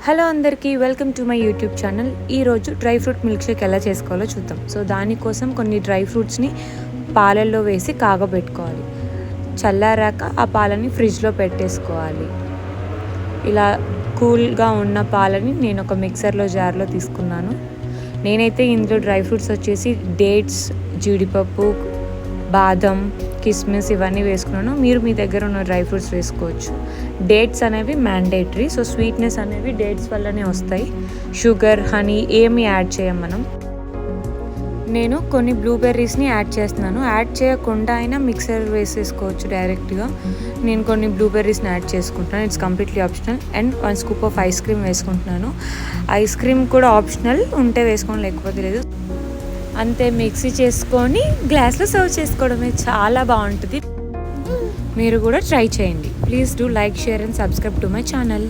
Hello అందరికీ welcome to my YouTube channel. ఈరోజు dry fruit milk shake ఎలా చేసుకోవాలో చూద్దాం. సో దానికోసం కొన్ని డ్రై ఫ్రూట్స్ని పాలల్లో వేసి కాగబెట్టుకోవాలి. చల్లారాక ఆ పాలని ఫ్రిడ్జ్లో పెట్టేసుకోవాలి. ఇలా కూల్గా ఉన్న పాలని నేను ఒక మిక్సర్లో జార్లో తీసుకున్నాను. నేనైతే ఇందులో డ్రై ఫ్రూట్స్ వచ్చేసి డేట్స్, జీడిపప్పు, బాదం, కిస్మిస్ ఇవన్నీ వేసుకున్నాను. మీరు మీ దగ్గర ఉన్న డ్రై ఫ్రూట్స్ వేసుకోవచ్చు. డేట్స్ అనేవి మ్యాండేటరీ, సో స్వీట్నెస్ అనేవి డేట్స్ వల్లనే వస్తాయి. షుగర్, హనీ ఏమి యాడ్ చేయం మనం. నేను కొన్ని బ్లూబెర్రీస్ని యాడ్ చేస్తున్నాను. యాడ్ చేయకుండా అయినా మిక్సర్ వేసేసుకోవచ్చు డైరెక్ట్గా. నేను కొన్ని బ్లూబెర్రీస్ని యాడ్ చేసుకుంటున్నాను. It's completely optional. And 1 scoop of ice cream వేసుకుంటున్నాను. ఐస్ క్రీమ్ కూడా ఆప్షనల్, ఉంటే వేసుకోండి లేకపోతే లేదు. అంతే, మిక్సీ చేసుకొని గ్లాస్లో సర్వ్ చేసుకోవడమే. చాలా బాగుంటుంది. మీరు కూడా ట్రై చేయండి. Please do like, share and subscribe to my channel.